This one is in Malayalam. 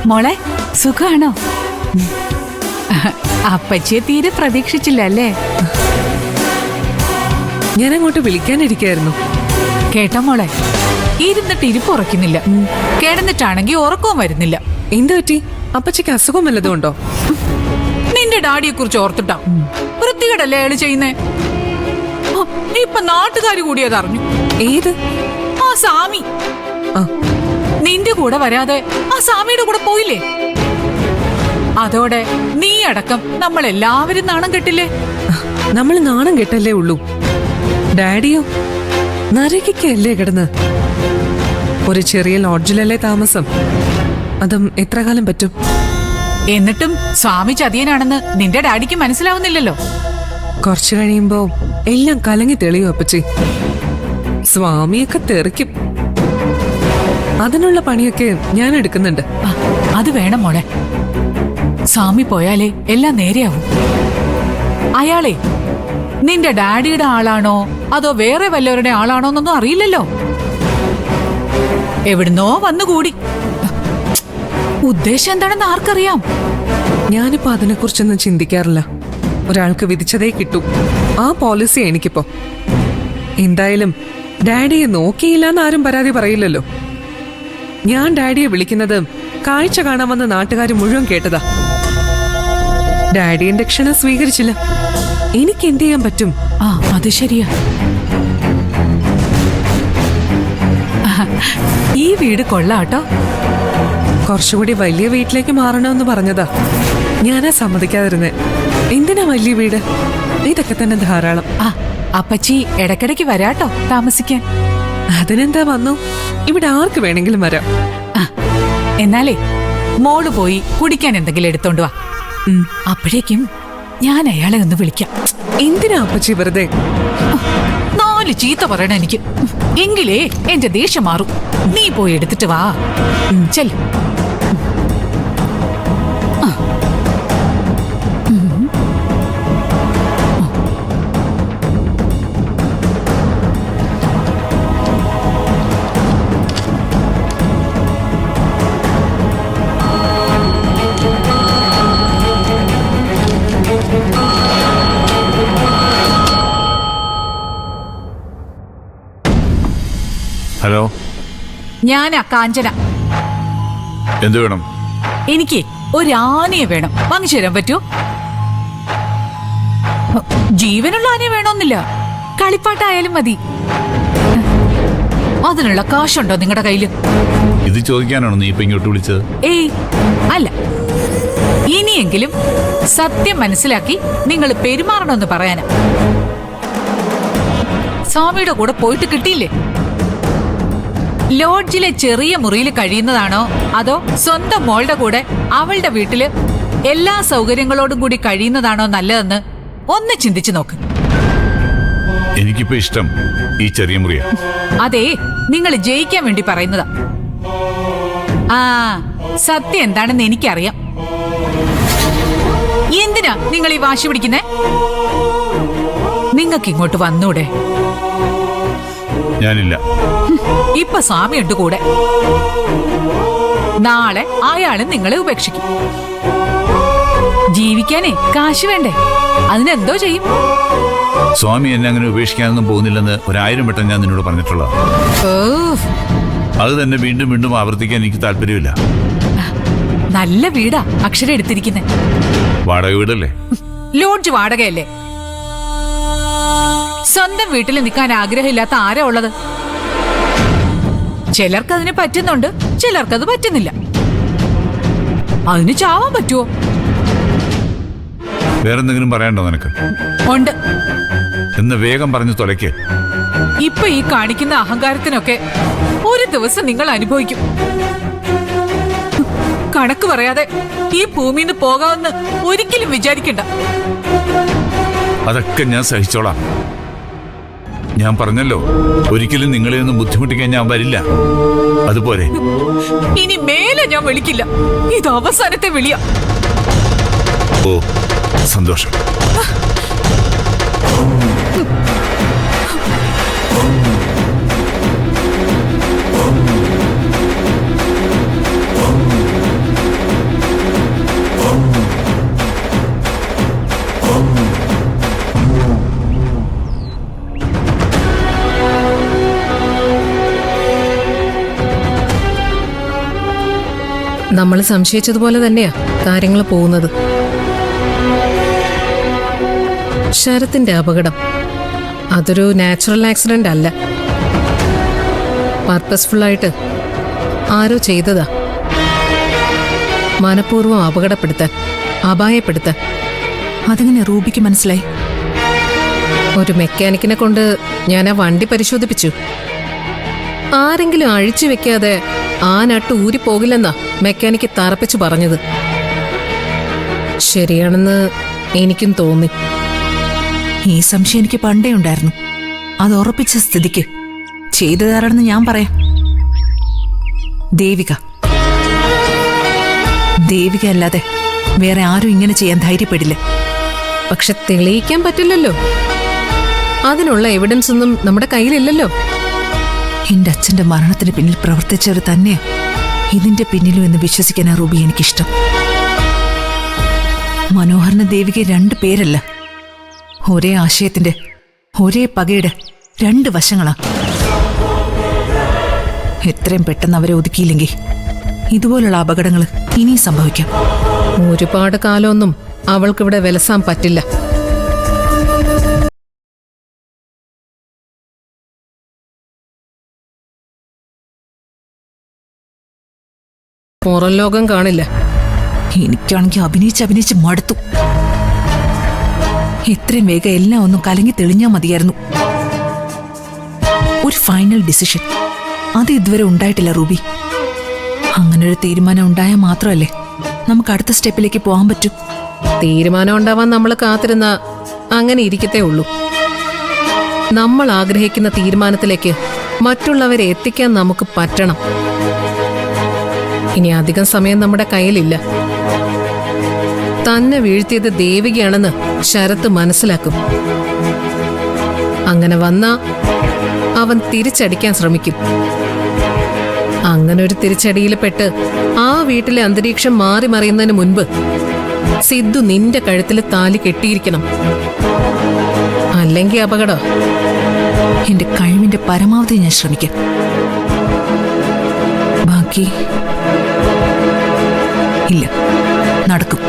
മോളെ സുഖാണോ? അപ്പച്ചിയെ തീരെ പ്രതീക്ഷിച്ചില്ല അല്ലേ? ഞാൻ അങ്ങോട്ട് വിളിക്കാനിരിക്കായിരുന്നു. കേട്ടോ മോളെ, ഇരുന്നിട്ട് ഇരിപ്പുറക്കുന്നില്ല, കിടന്നിട്ടാണെങ്കി ഉറക്കവും വരുന്നില്ല. എന്ത് പറ്റി? അപ്പച്ചിക്ക് അസുഖം വല്ലതും ഉണ്ടോ? നിന്റെ ഡാഡിയെ കുറിച്ച് ഓർത്തിട്ടാ. വൃത്തികേടല്ലേ അയാള് ചെയ്യുന്നേ? ഇപ്പൊ നാട്ടുകാര് കൂടി അതറിഞ്ഞു. ഏത്? ആ സാമി. നിന്റെ കൂടെ വരാതെ ആ സാമിയുടെ കൂടെ പോയില്ലേ? അതോടെ നീ അടക്കം നമ്മളെല്ലാവരും നാണം കെട്ടില്ലേ? നമ്മൾ നാണം കെട്ടല്ലേ ഉള്ളൂ. ഡാഡിയോ നരകിക്കല്ലേ കിടന്ന്? ഒരു ചെറിയ ലോഡ്ജിലല്ലേ താമസം. അതും എത്ര കാലം പറ്റും? എന്നിട്ടും സ്വാമി ചതിയനാണെന്ന് നിന്റെ ഡാഡിക്ക് മനസ്സിലാവുന്നില്ലല്ലോ. കുറച്ചു കഴിയുമ്പോ എല്ലാം കലങ്ങി തെളിയും അപ്പച്ചി. സ്വാമിയൊക്കെ തെറിക്കും. അതിനുള്ള പണിയൊക്കെ ഞാൻ എടുക്കുന്നുണ്ട്. അത് വേണം മോളെ. സ്വാമി പോയാലേ എല്ലാം നേരെയാവും. അയാളെ നിന്റെ ഡാഡിയുടെ ആളാണോ അതോ വേറെ വല്ലവരുടെ ആളാണോ എന്നൊന്നും അറിയില്ലല്ലോ. എവിടുന്നോ വന്നുകൂടി. ഉദ്ദേശം എന്താണെന്ന് ആർക്കറിയാം? ഞാനിപ്പോ അതിനെക്കുറിച്ചൊന്നും ചിന്തിക്കാറില്ല. ഒരാൾക്ക് വിധിച്ചതേ കിട്ടൂ. ആ പോളിസി എനിക്കിപ്പോ. എന്തായാലും ഡാഡിയെ നോക്കിയില്ലെന്ന് ആരും പരാതി പറയില്ലല്ലോ. ഞാൻ ഡാഡിയെ വിളിക്കുന്നത് കാഴ്ച കാണാമെന്ന് നാട്ടുകാർ മുഴുവൻ കേട്ടതാ. ഡാഡി എന്റെ ക്ഷണം സ്വീകരിച്ചില്ല. എനിക്ക് എന്ത് ചെയ്യാൻ പറ്റും? അത് ശരിയാ. ഈ വീട് കൊള്ളാട്ടോ. കുറച്ചുകൂടി വലിയ വീട്ടിലേക്ക് മാറണമെന്ന് പറഞ്ഞതാ. ഞാനാ സമ്മതിക്കാതിരുന്നേ. എന്തിനാ വലിയ വീട്? ഇതൊക്കെ തന്നെ ധാരാളം. അപ്പച്ചി ഇടക്കിടക്ക് വരാട്ടോ താമസിക്കാൻ. അതിനെന്താ വന്നു? ഇവിടെ ആർക്ക് വേണമെങ്കിലും വരാം. എന്നാലേ മോള് പോയി കുടിക്കാൻ എന്തെങ്കിലും എടുത്തോണ്ട് വാ. അപ്പോഴേക്കും ഞാൻ അയാളെ ഒന്ന് വിളിക്കാം. എന്തിനാ അപ്പച്ചി വെറുതെ? 4 ചീത്ത പറയണ എനിക്ക്. എങ്കിലേ എന്റെ ദേഷ്യം മാറും. നീ പോയി എടുത്തിട്ട് വാ. ചെല്ല്. ഹലോ, ഞാനാ കാഞ്ചന. എന്ത് വേണം? എനിക്ക് ഒരു ആനയെ വേണം. വാങ്ങിച്ചു തരാൻ പറ്റുമോ? ജീവനുള്ള ആനയെ വേണമെന്നില്ല, കളിപ്പാട്ടായാലും മതി. അതിനുള്ള കാശുണ്ടോ നിങ്ങളുടെ കയ്യില്? ഇത് ചോദിക്കാനാണോ നീ ഇപ്പൊ ഇങ്ങോട്ട് വിളിച്ചത്? ഏയ് അല്ല. ഇനിയെങ്കിലും സത്യം മനസ്സിലാക്കി നിങ്ങൾ പെരുമാറണമെന്ന് പറയാനാ. സ്വാമിയുടെ കൂടെ പോയിട്ട് കിട്ടിയില്ലേ? ലോഡ്ജിലെ ചെറിയ മുറിയിൽ കഴിയുന്നതാണോ അതോ സ്വന്തം മോളുടെ കൂടെ അവളുടെ വീട്ടില് എല്ലാ സൗകര്യങ്ങളോടും കൂടി കഴിയുന്നതാണോ നല്ലതെന്ന് ഒന്ന് ചിന്തിച്ചു നോക്ക്. എനിക്കിപ്പോ ഇഷ്ടം ഈ ചെറിയ മുറിയാ. അതെ, നിങ്ങൾ ജയിക്കാൻ വേണ്ടി പറയുന്നതാ. സത്യം എന്താണെന്ന് എനിക്കറിയാം. എന്തിനാ നിങ്ങൾ ഈ വാശി പിടിക്കുന്നേ? നിങ്ങൾക്ക് ഇങ്ങോട്ട് വന്നൂടെ? ഞാനില്ല. ഇപ്പൊ സ്വാമിയുണ്ട് കൂടെ. നാളെ അയാള് നിങ്ങളെ ഉപേക്ഷിക്കും. ജീവിക്കാനേ കാശ് വേണ്ടേ? അതിനെന്തോ ചെയ്യും. സ്വാമി എന്നെ അങ്ങനെ ഉപേക്ഷിക്കാനൊന്നും പോകുന്നില്ലെന്ന് 1000 വട്ടം ഞാൻ നിന്നോട് പറഞ്ഞിട്ടുള്ള. അത് തന്നെ വീണ്ടും വീണ്ടും ആവർത്തിക്കാൻ എനിക്ക് താല്പര്യമില്ല. നല്ല വീടാ അക്ഷരം എടുത്തിരിക്കുന്നേ. വാടക വീടല്ലേ? ലോഡ്ജ് വാടകയല്ലേ? സ്വന്തം വീട്ടിൽ നിൽക്കാൻ ആഗ്രഹമില്ലാത്ത ആരാ ഉള്ളത്? ചിലർക്ക് അതിന് പറ്റുന്നുണ്ട്, ചിലർക്കത് പറ്റുന്നില്ല. അതിന് ചാവാൻ പറ്റുമോ? വേറെന്തെങ്കിലും പറയാനുണ്ടോ നിനക്ക്? ഉണ്ട്. എന്ന് വേഗം പറഞ്ഞു തൊലയ്ക്ക്. ഇപ്പൊ ഈ കാണിക്കുന്ന അഹങ്കാരത്തിനൊക്കെ ഒരു ദിവസം നിങ്ങൾ അനുഭവിക്കും. കണക്ക് പറയാതെ ഈ ഭൂമിന്ന് പോകാമെന്ന് ഒരിക്കലും വിചാരിക്കണ്ട. അതൊക്കെ ഞാൻ സഹിച്ചോളാം. ഞാൻ പറഞ്ഞല്ലോ, ഒരിക്കലും നിങ്ങളെ ഒന്നും ബുദ്ധിമുട്ടിക്കാൻ ഞാൻ വരില്ല. അതുപോലെ ഇനി മേലെ ഞാൻ വിളിക്കില്ല. ഇത് അവസാനത്തെ വിളിയാ. ഓ, സന്തോഷം. നമ്മൾ സംശയിച്ചതുപോലെ തന്നെയാ കാര്യങ്ങൾ പോകുന്നത്. ശരത്തിന്റെ അപകടം അതൊരു നാച്ചുറൽ ആക്സിഡന്റ് അല്ല, പർപ്പസ്ഫുള്ളായിട്ട് ആരോ ചെയ്തതാ. മനഃപൂർവ്വം അപകടപ്പെടുത്താൻ, അപായപ്പെടുത്താൻ. അതെങ്ങനെ റൂബിക്ക് മനസ്സിലായി? ഒരു മെക്കാനിക്കിനെ കൊണ്ട് ഞാൻ ആ വണ്ടി പരിശോധിപ്പിച്ചു. ആരെങ്കിലും അഴിച്ചു വെക്കാതെ ആ നട്ട് ഊരിപ്പോകില്ലെന്നാ മെക്കാനിക്ക് തറപ്പിച്ചു പറഞ്ഞത്. ശരിയാണെന്ന് എനിക്കും തോന്നി. ഈ സംശയം എനിക്ക് പണ്ടേ ഉണ്ടായിരുന്നു. അത് ഉറപ്പിച്ച സ്ഥിതിക്ക് ചെയ്തതാരാണെന്ന് ഞാൻ പറയാം. ദേവിക അല്ലാതെ വേറെ ആരും ഇങ്ങനെ ചെയ്യാൻ ധൈര്യപ്പെടില്ല. പക്ഷെ തെളിയിക്കാൻ പറ്റില്ലല്ലോ, അതിനുള്ള എവിഡൻസ് ഒന്നും നമ്മുടെ കയ്യിലില്ലല്ലോ. എന്റെ അച്ഛന്റെ മരണത്തിന് പിന്നിൽ പ്രവർത്തിച്ചവർ തന്നെയാ ഇതിന്റെ പിന്നിലും എന്ന് വിശ്വസിക്കാനാ റൂബി എനിക്കിഷ്ടം. മനോഹറിന് ദേവിക 2 പേരല്ല, ഒരേ ആശയത്തിന്റെ, ഒരേ പകയുടെ 2 വശങ്ങളാ. എത്രയും പെട്ടെന്ന് അവരെ ഒതുക്കിയില്ലെങ്കിൽ ഇതുപോലുള്ള അപകടങ്ങൾ ഇനിയും സംഭവിക്കാം. ഒരുപാട് കാലമൊന്നും അവൾക്കിവിടെ വിലസാൻ പറ്റില്ല. പുറം ലോകം കാണില്ല. എനിക്കാണെങ്കിൽ അഭിനയിച്ച് മടുത്തു. എത്രയും വേഗം എല്ലാം ഒന്നും കലങ്ങി തെളിഞ്ഞാ മതിയായിരുന്നു. ഒരു ഫൈനൽ ഡിസിഷൻ അത് ഇതുവരെ ഉണ്ടായിട്ടില്ല റൂബി. അങ്ങനൊരു തീരുമാനം ഉണ്ടായാൽ മാത്രമല്ലേ നമുക്ക് അടുത്ത സ്റ്റെപ്പിലേക്ക് പോകാൻ പറ്റും. തീരുമാനം ഉണ്ടാവാൻ നമ്മൾ കാത്തിരുന്ന അങ്ങനെ ഇരിക്കത്തേ ഉള്ളൂ. നമ്മൾ ആഗ്രഹിക്കുന്ന തീരുമാനത്തിലേക്ക് മറ്റുള്ളവരെ എത്തിക്കാൻ നമുക്ക് പറ്റണം. ഇനി അധികം സമയം നമ്മുടെ കയ്യിലില്ല. തന്നെ വീഴ്ത്തിയത് ദേവികയാണെന്ന് ശരത്ത് മനസ്സിലാക്കും. അങ്ങനെ വന്നാ അവൻ തിരിച്ചടിക്കാൻ ശ്രമിക്കും. അങ്ങനെ ഒരു തിരിച്ചടിയിൽ പെട്ട് ആ വീട്ടിലെ അന്തരീക്ഷം മാറി മറിയുന്നതിന് മുൻപ് സിദ്ധു നിന്റെ കഴുത്തിൽ താലി കെട്ടിയിരിക്കണം. അല്ലെങ്കിൽ അപകടം. എന്റെ കഴിവിന്റെ പരമാവധി ഞാൻ ശ്രമിക്കാം. ബാക്കി ഇല്ല, നടക്കും.